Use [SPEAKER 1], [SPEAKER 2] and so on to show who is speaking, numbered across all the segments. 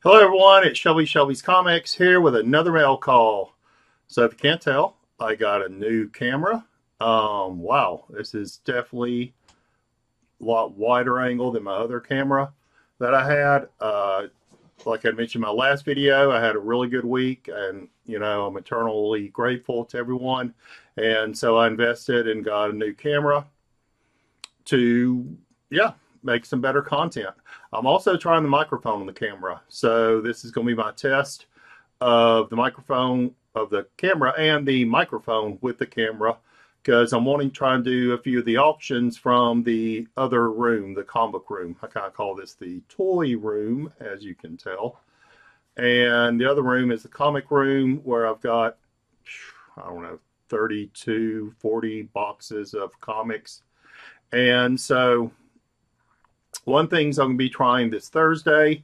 [SPEAKER 1] Hello everyone, it's Shelby's Comics here with another mail call. So if you can't tell, I got a new camera. Wow, this is definitely a lot wider angle than my other camera that I had. Like I mentioned in my last video, I had a really good week, and I'm eternally grateful to everyone. And so I invested and got a new camera to, make some better content. I'm also trying the microphone on the camera. So this is going to be my test of the microphone of the camera and the microphone with the camera, because I'm wanting to try and do a few of the options from the other room, the comic room. I kind of call this the toy room, as you can tell. And the other room is the comic room, where I've got, I don't know, 32, 40 boxes of comics. And so one thing I'm going to be trying this Thursday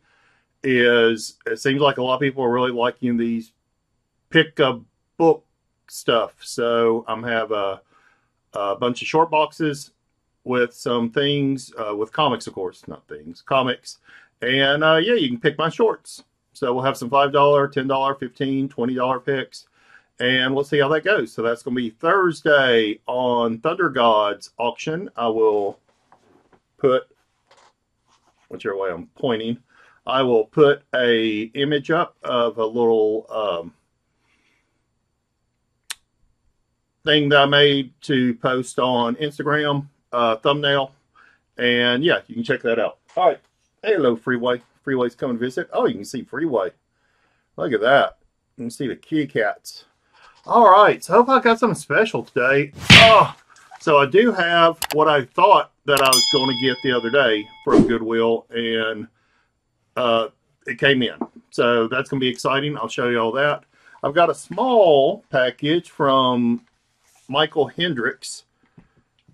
[SPEAKER 1] is, it seems like a lot of people are really liking these pick a book stuff. So I'm have a bunch of short boxes with some things, with comics, of course, not things, comics. And yeah, you can pick my shorts. So we'll have some $5, $10, $15, $20 picks. And we'll see how that goes. So that's going to be Thursday on Thunder Gods auction. I will put, whichever way I'm pointing, I will put a image up of a little thing that I made to post on Instagram, thumbnail. And yeah, you can check that out. All right. Hey, hello, Freeway. Freeway's coming to visit. Oh, you can see Freeway. Look at that. You can see the kitty cats. All right. So I hope I got something special today. Oh, so I do have what I thought that I was going to get the other day from Goodwill, and it came in. So that's going to be exciting. I'll show you all that. I've got a small package from Michael Hendricks,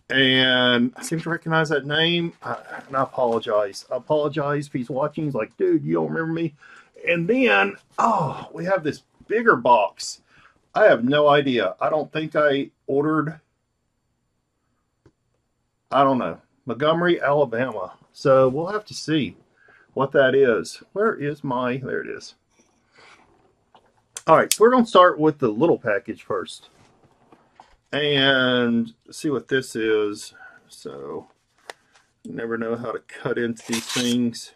[SPEAKER 1] and I seem to recognize that name, and I apologize. I apologize if he's watching. He's like, dude, you don't remember me? And then, oh, we have this bigger box. I have no idea. I don't think I ordered, I don't know, Montgomery, Alabama. So we'll have to see what that is. Where is my, there it is. All right, so we're going to start with the little package first and see what this is. So you never know how to cut into these things.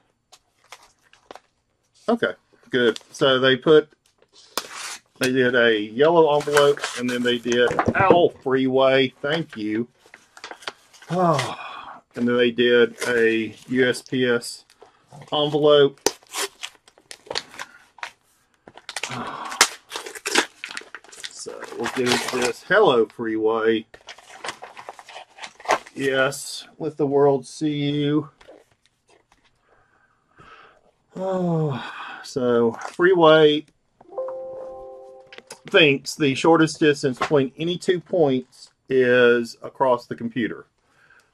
[SPEAKER 1] Okay, good. So they did a yellow envelope, and then they did, ow, Freeway, thank you. Oh, and then they did a USPS envelope. So we'll get into this. Hello, Freeway. Yes, let the world see you. Oh, so Freeway thinks the shortest distance between any 2 points is across the computer.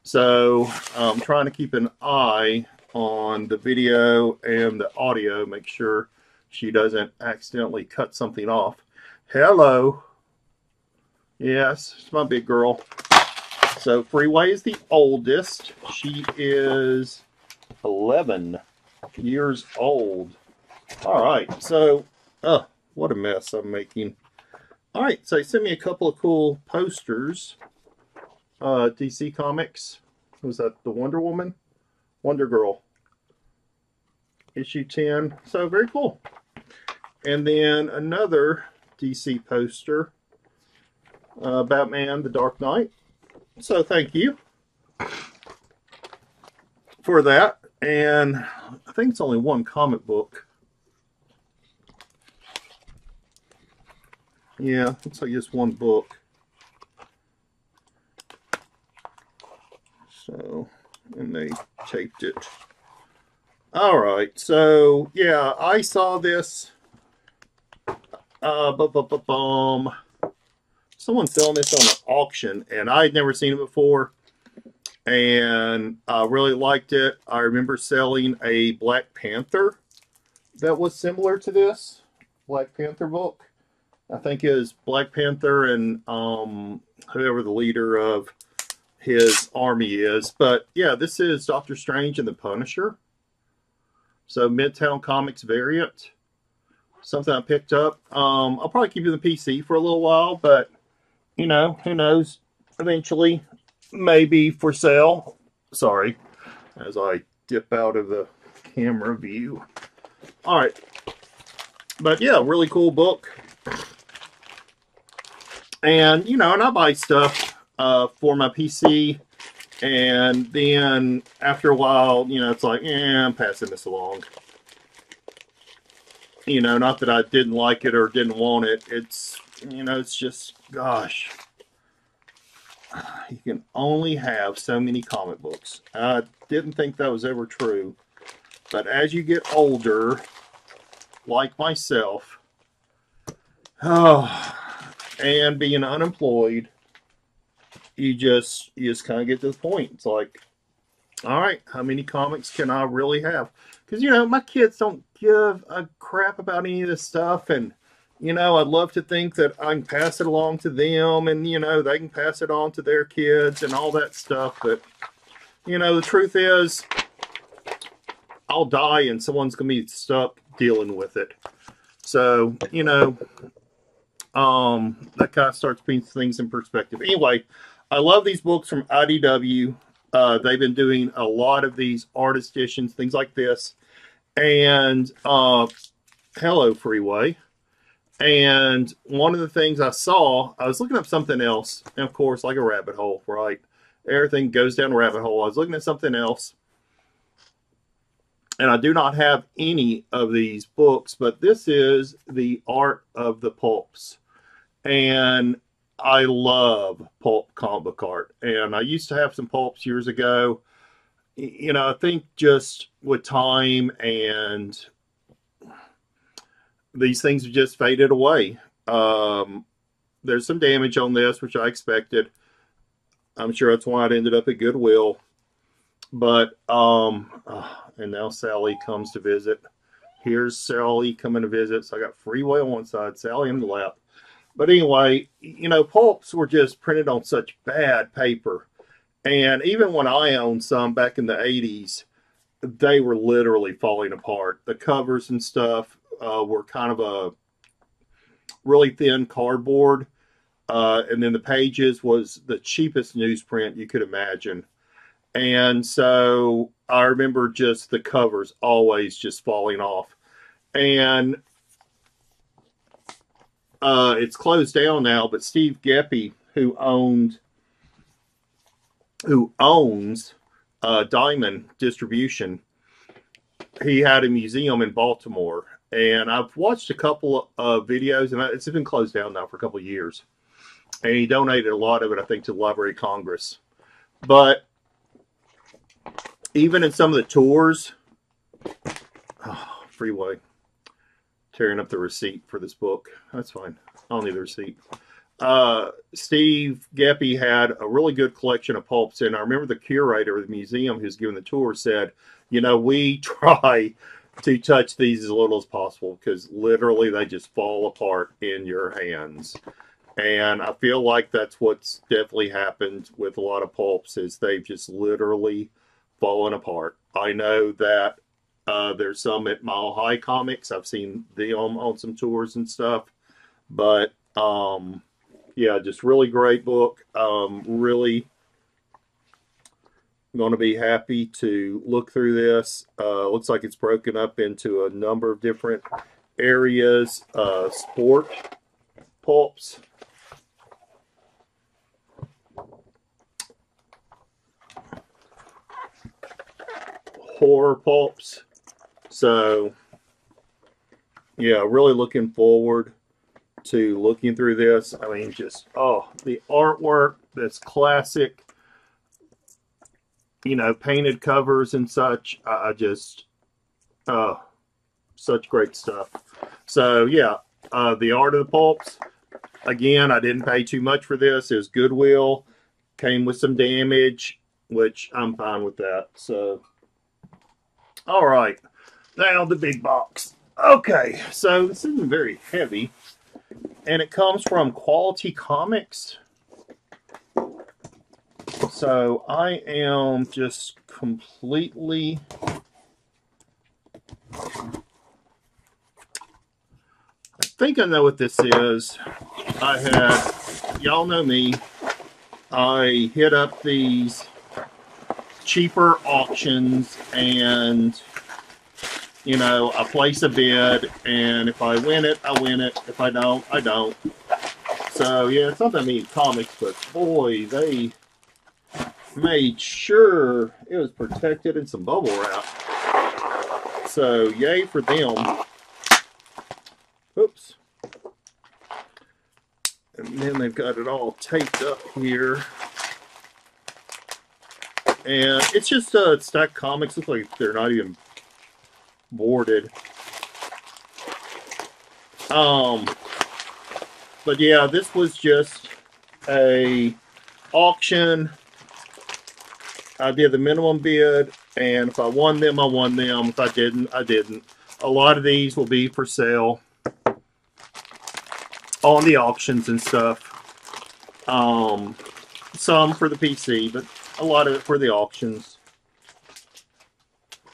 [SPEAKER 1] So I'm trying to keep an eye on the video and the audio, make sure she doesn't accidentally cut something off. Hello. Yes, it's my big girl. So Freeway is the oldest. She is 11 years old. All right, so, what a mess I'm making. All right, so he sent me a couple of cool posters. DC Comics. Was that the Wonder Woman? Wonder Girl. Issue 10. So very cool. And then another DC poster. Batman, The Dark Knight. So thank you for that. And I think it's only one comic book. Yeah, looks like just one book. So, and they taped it. All right, so yeah, I saw this. Someone selling this on an auction, and I'd never seen it before, and I really liked it. I remember selling a Black Panther that was similar to this Black Panther book. I think it was Black Panther and whoever the leader of his army is. But yeah, this is Doctor Strange and the Punisher. So Midtown Comics variant. Something I picked up. I'll probably keep it in the PC for a little while, but you know, who knows? Eventually, maybe for sale. Sorry, as I dip out of the camera view. All right, but yeah, really cool book. And you know, and I buy stuff for my PC, and then after a while, you know, it's like, I'm passing this along. You know, not that I didn't like it or didn't want it. It's, you know, it's just, gosh, you can only have so many comic books. I didn't think that was ever true. But as you get older, like myself, and being unemployed, you just kind of get to the point. It's like, all right, how many comics can I really have? Because, you know, my kids don't give a crap about any of this stuff. And, you know, I'd love to think that I can pass it along to them and, you know, they can pass it on to their kids and all that stuff. But, you know, the truth is, I'll die and someone's going to be stuck dealing with it. So, you know, that kind of starts putting things in perspective. Anyway, I love these books from IDW. They've been doing a lot of these artist editions, things like this. And hello, Freeway. And one of the things I saw, I was looking up something else. And of course, like a rabbit hole, right? Everything goes down a rabbit hole. I was looking at something else. And I do not have any of these books, but this is the Art of the Pulps. And I love pulp comic book art. And I used to have some pulps years ago. You know, I think just with time and these things have just faded away. There's some damage on this, which I expected. I'm sure that's why it ended up at Goodwill. But, and now Sally comes to visit. Here's Sally coming to visit. So I got Freeway on one side, Sally in the lap. But anyway, you know, pulps were just printed on such bad paper. And even when I owned some back in the 80s, they were literally falling apart. The covers and stuff were kind of a really thin cardboard. And then the pages was the cheapest newsprint you could imagine. And so I remember just the covers always just falling off. And it's closed down now, but Steve Geppy, who owns Diamond Distribution, he had a museum in Baltimore. And I've watched a couple of videos, and it's been closed down now for a couple of years. And he donated a lot of it, I think, to the Library of Congress. But even in some of the tours, Freeway, tearing up the receipt for this book. That's fine. I don't need the receipt. Steve Geppy had a really good collection of pulps, and I remember the curator of the museum who's giving the tour said, you know, we try to touch these as little as possible because literally they just fall apart in your hands. And I feel like that's what's definitely happened with a lot of pulps is they've just literally fallen apart. I know that there's some at Mile High Comics. I've seen them on some tours and stuff. But yeah, just really great book. Really going to be happy to look through this. Looks like it's broken up into a number of different areas. Sport pulps, horror pulps. So yeah, really looking forward to looking through this. I mean, just, oh, the artwork, that's classic, you know, painted covers and such. I just, such great stuff. So yeah, the Art of the Pulps. Again, I didn't pay too much for this. It was Goodwill. Came with some damage, which I'm fine with that. So, all right. Now the big box. Okay, so this isn't very heavy. And it comes from Quality Comics. So I am just completely think I know what this is. Y'all know me, I hit up these cheaper auctions and, you know, I place a bid, and if I win it, I win it. If I don't, I don't. So, yeah, it's not that many comics, but boy, they made sure it was protected in some bubble wrap. So, yay for them. Oops. And then they've got it all taped up here. And it's just stacked comics. Looks like they're not even boarded. But yeah, this was just a auction. I did the minimum bid, and if I won them, I won them. If I didn't, I didn't. A lot of these will be for sale on the auctions and stuff. Some for the PC, but a lot of it for the auctions.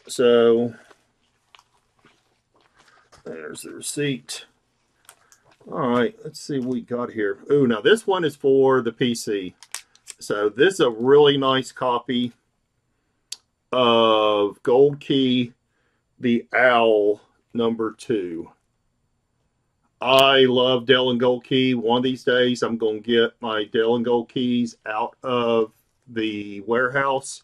[SPEAKER 1] So there's the receipt. All right, let's see what we got here. Oh, now this one is for the PC. So this is a really nice copy of Gold Key, the Owl #2. I love Dell and Gold Key. One of these days, I'm going to get my Dell and Gold Keys out of the warehouse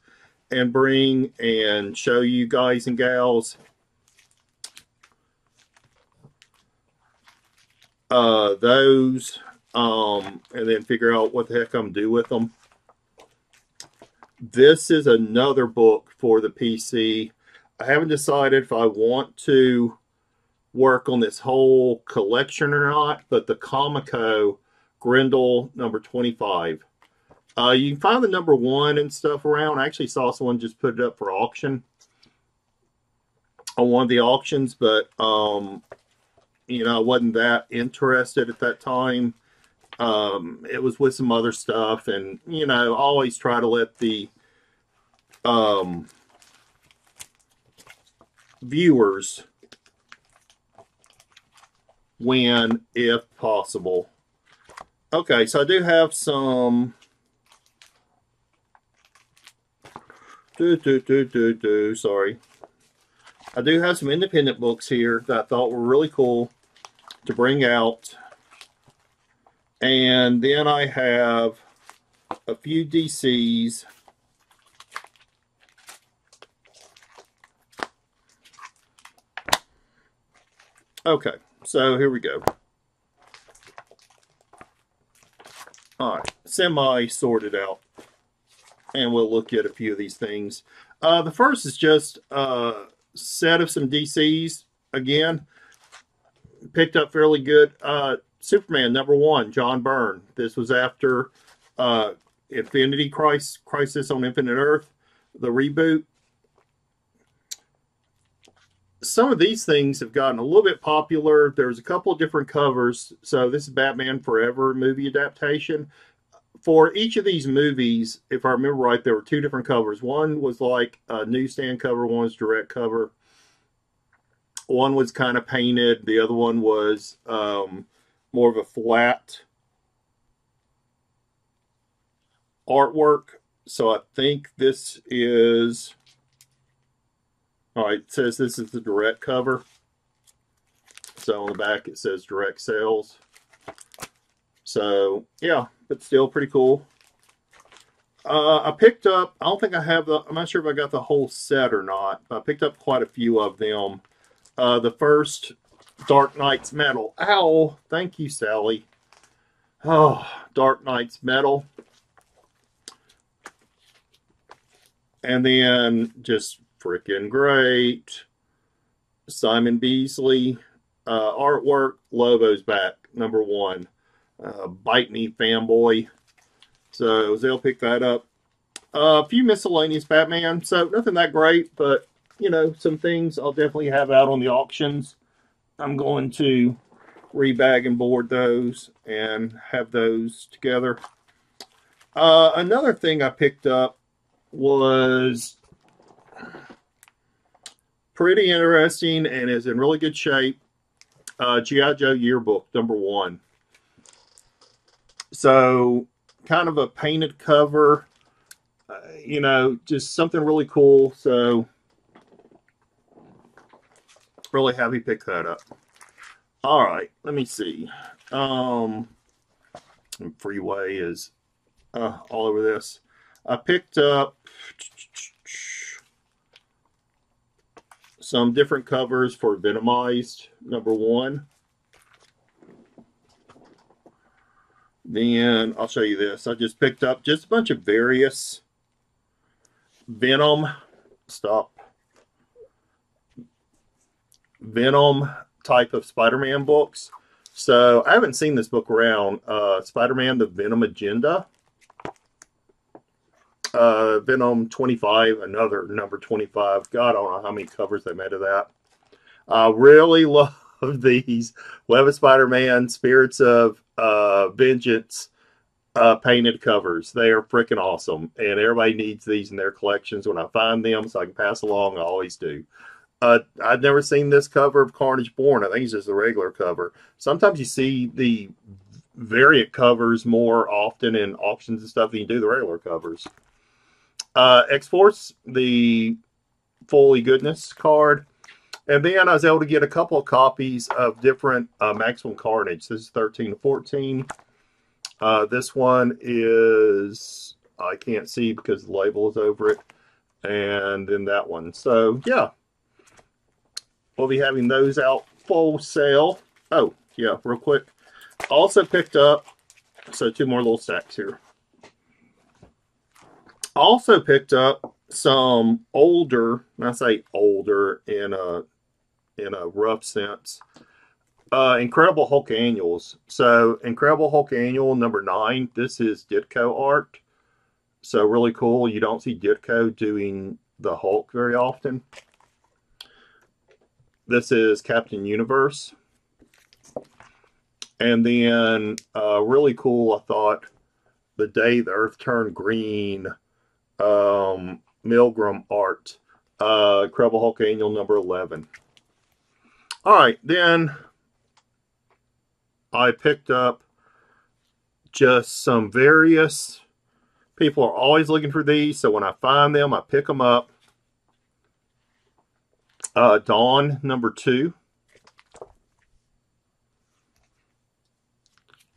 [SPEAKER 1] and bring and show you guys and gals those, and then figure out what the heck I'm do with them. This is another book for the PC. I haven't decided if I want to work on this whole collection or not, but the Comico Grendel #25. You can find the #1 and stuff around. I actually saw someone just put it up for auction on one of the auctions, but you know, I wasn't that interested at that time. It was with some other stuff, and you know, I always try to let the viewers win if possible. Okay, so I do have some sorry. I do have some independent books here that I thought were really cool to bring out. And then I have a few DCs. Okay, so here we go. All right, semi-sorted out. And we'll look at a few of these things. The first is just a set of some DCs. Again, picked up fairly good. Superman #1, John Byrne. This was after Infinity Crisis on Infinite Earth, the reboot. Some of these things have gotten a little bit popular. There's a couple of different covers. So this is Batman Forever movie adaptation. For each of these movies, if I remember right, there were 2 different covers. One was like a newsstand cover, one was direct cover. One was kind of painted. The other one was more of a flat artwork. So I think this is... All right, it says this is the direct cover. So on the back it says direct sales. So, yeah, but still pretty cool. I picked up, I don't think I have I'm not sure if I got the whole set or not, but I picked up quite a few of them. The first, Dark Knight's Metal. Ow, thank you, Sally. Oh, Dark Knight's Metal. And then, just freaking great. Simon Beasley artwork. Lobo's back, #1. Bite Me Fanboy. So they'll pick that up. A few miscellaneous Batman. So nothing that great, but you know, some things I'll definitely have out on the auctions. I'm going to rebag and board those and have those together. Another thing I picked up was pretty interesting and is in really good shape. G.I. Joe Yearbook #1. So kind of a painted cover, you know, just something really cool. So really happy to pick that up. All right, let me see. Freeway is all over this. I picked up some different covers for Venomized #1. Then I'll show you this. I just picked up just a bunch of various Venom type of Spider-Man books. So I haven't seen this book around. Spider-Man: The Venom Agenda. Venom 25, another #25. God, I don't know how many covers they made of that. I really love these Web of Spider-Man Spirits of Vengeance painted covers. They are freaking awesome, and everybody needs these in their collections. When I find them so I can pass along, I always do. I'd never seen this cover of Carnage Born. I think it's just a regular cover. Sometimes you see the variant covers more often in auctions and stuff than you do the regular covers. X-Force, the Fully Goodness card. And then I was able to get a couple of copies of different Maximum Carnage. This is 13 to 14. This one is, I can't see because the label is over it. And then that one. So, yeah. We'll be having those out full sale. Oh, yeah, real quick. Also picked up, so 2 more little stacks here. Also picked up some older, and I say older in a rough sense, Incredible Hulk annuals. So Incredible Hulk annual #9. This is Ditko art. So really cool. You don't see Ditko doing the Hulk very often. This is Captain Universe. And then really cool, I thought, The Day the Earth Turned Green, Milgram art, Incredible Hulk annual #11. All right, then I picked up just some various, people are always looking for these, so when I find them, I pick them up. Dawn #2.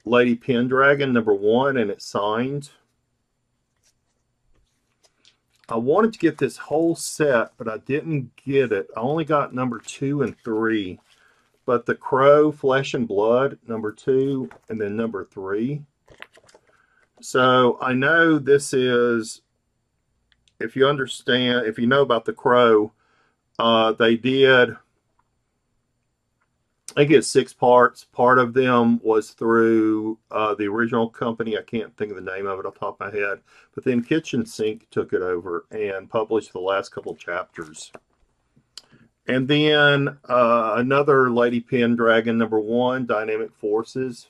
[SPEAKER 1] Lady Pendragon #1, and it's signed. I wanted to get this whole set, but I didn't get it. I only got #2 and 3. But the Crow, Flesh and Blood, #2, and then #3. So I know this is, if you understand, if you know about the Crow, they did, I think it's 6 parts. Part of them was through the original company. I can't think of the name of it off the top of my head. But then Kitchen Sink took it over and published the last couple chapters. And then another Lady Pendragon #1, Dynamic Forces.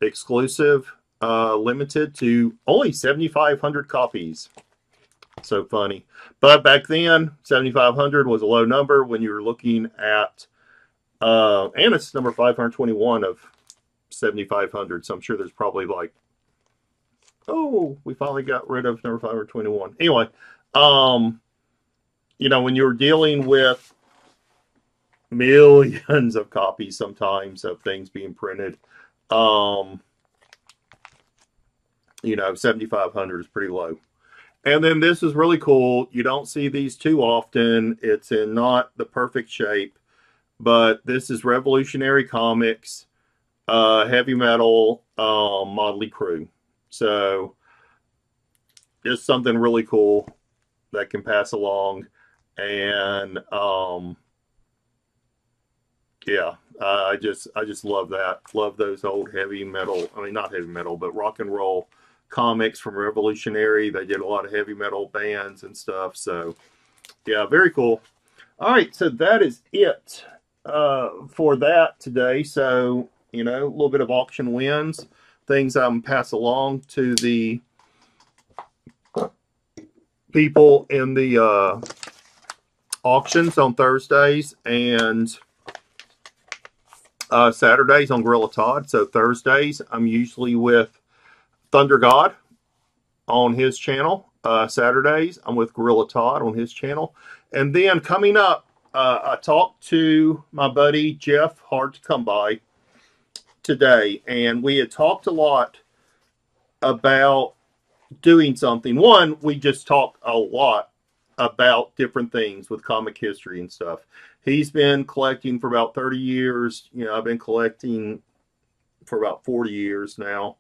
[SPEAKER 1] Exclusive, limited to only 7,500 copies. So funny. But back then, 7,500 was a low number when you were looking at, and it's number 521 of 7,500. So I'm sure there's probably like, oh, we finally got rid of number 521. Anyway, you know, when you're dealing with millions of copies sometimes of things being printed, you know, 7,500 is pretty low. And then this is really cool. You don't see these too often. It's in not the perfect shape, but this is Revolutionary Comics, Heavy Metal, Motley Crue. So just something really cool that can pass along. And yeah, I just love that. Love those old heavy metal. I mean, not heavy metal, but rock and roll comics from Revolutionary. They did a lot of heavy metal bands and stuff. So yeah, very cool. All right, so that is it for that today. So, you know, a little bit of auction wins, things I'm pass along to the people in the auctions on Thursdays, and Saturdays on Gorilla Todd. So Thursdays, I'm usually with Thunder God on his channel. Saturdays, I'm with Gorilla Todd on his channel. And then coming up, I talked to my buddy Jeff, hard to come by, today, and we had talked a lot about doing something. One, we just talked a lot about different things with comic history and stuff. He's been collecting for about 30 years. You know, I've been collecting for about 40 years now.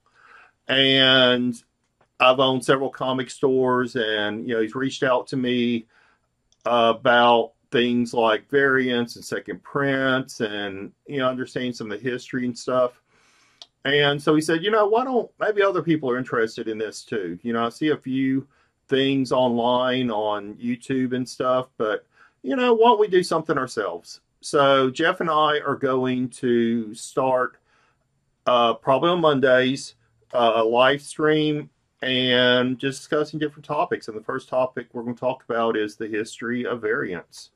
[SPEAKER 1] And I've owned several comic stores, and, you know, he's reached out to me about things like variants and second prints and, you know, understanding some of the history and stuff. And so he said, you know, why don't maybe other people are interested in this too? You know, I see a few things online on YouTube and stuff, but, you know, why don't we do something ourselves? So Jeff and I are going to start probably on Mondays a live stream and just discussing different topics. And the first topic we're going to talk about is the history of variants.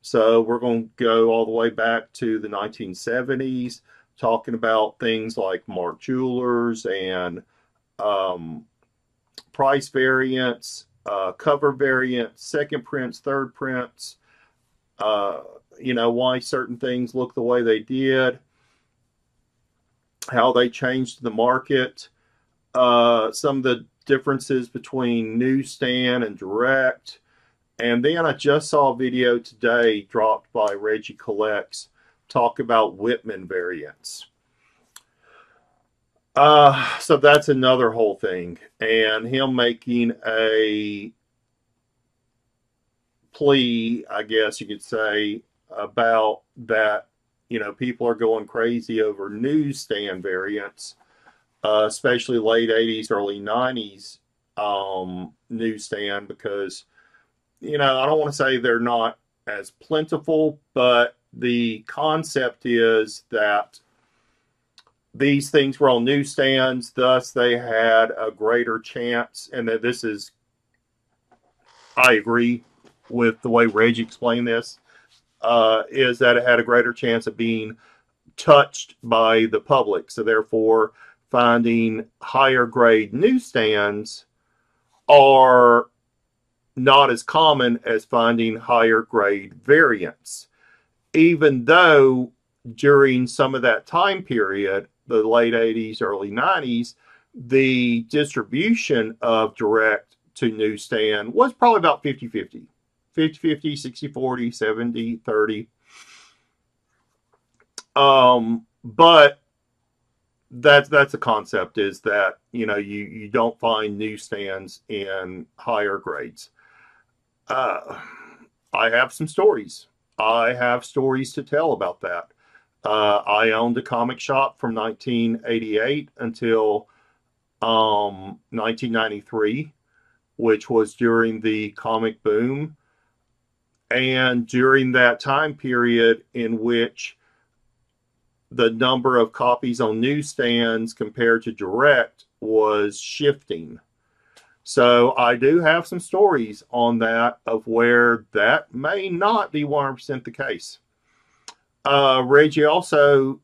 [SPEAKER 1] So we're going to go all the way back to the 1970s, talking about things like Mark Jewelers and price variants, cover variants, second prints, third prints, you know, why certain things look the way they did, how they changed the market, some of the differences between newsstand and direct. And then I just saw a video today dropped by Reggie Collects talk about Whitman variants. So that's another whole thing. And him making a plea, I guess you could say, about that, you know, people are going crazy over newsstand variants, especially late 80s, early 90s newsstand, because, you know, I don't want to say they're not as plentiful, but the concept is that these things were on newsstands, thus they had a greater chance, and that this is, I agree with the way Reggie explained this, is that it had a greater chance of being touched by the public. So therefore, finding higher grade newsstands are not as common as finding higher grade variants. Even though during some of that time period, the late 80s, early 90s, the distribution of direct to newsstand was probably about 50-50. 50-50, 60-40, 70-30. But that's a concept, is that, you know, you don't find newsstands in higher grades. I have some stories. I have stories to tell about that. I owned a comic shop from 1988 until 1993, which was during the comic boom. And during that time period in which the number of copies on newsstands compared to direct was shifting. So I do have some stories on that of where that may not be 100% the case. Reggie also,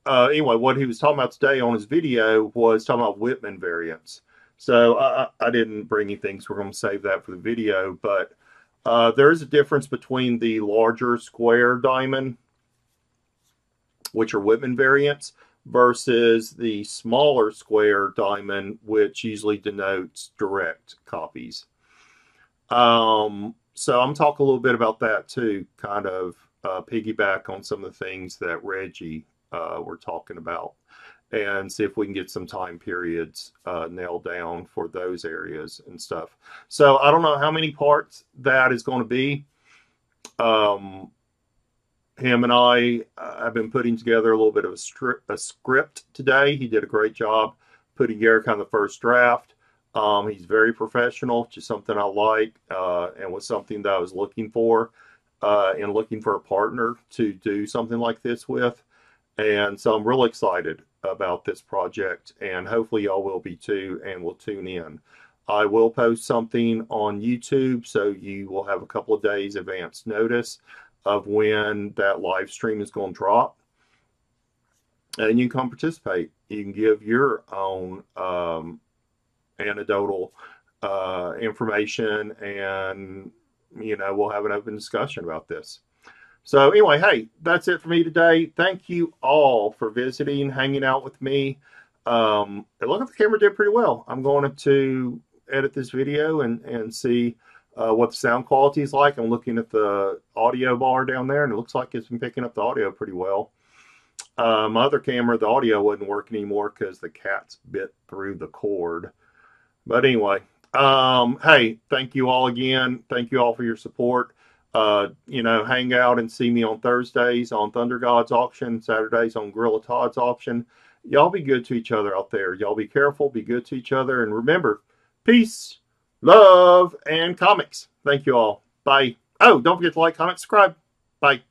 [SPEAKER 1] anyway, what he was talking about today on his video was talking about Whitman variants. So I didn't bring anything, so we're going to save that for the video. But there is a difference between the larger square diamond, which are Whitman variants, versus the smaller square diamond, which usually denotes direct copies. So I'm talking a little bit about that too, kind of piggyback on some of the things that Reggie were talking about, and see if we can get some time periods nailed down for those areas and stuff. So I don't know how many parts that is going to be. Him and I have been putting together a little bit of a script today. He did a great job putting together kind of the first draft. He's very professional, which is something I like, and was something that I was looking for, and looking for a partner to do something like this with. And so I'm really excited about this project, and hopefully y'all will be too, and will tune in. I will post something on YouTube, so you will have a couple of days advance notice of when that live stream is going to drop. and you can come participate. You can give your own anecdotal information, and we'll have an open discussion about this. So anyway, hey, that's it for me today. Thank you all for visiting, hanging out with me. It looked like the camera did pretty well. I'm going to edit this video and see what the sound quality is like. I'm looking at the audio bar down there, and it looks like it's been picking up the audio pretty well. My other camera, the audio wasn't working anymore because the cats bit through the cord. But anyway, hey, thank you all again. Thank you all for your support. Hang out and see me on Thursdays on Thunder God's auction, Saturdays on Gorilla Todd's auction. Y'all be good to each other out there. Y'all be careful, be good to each other, and remember, peace, love, and comics. Thank you all. Bye. Oh, don't forget to like, comment, subscribe. Bye.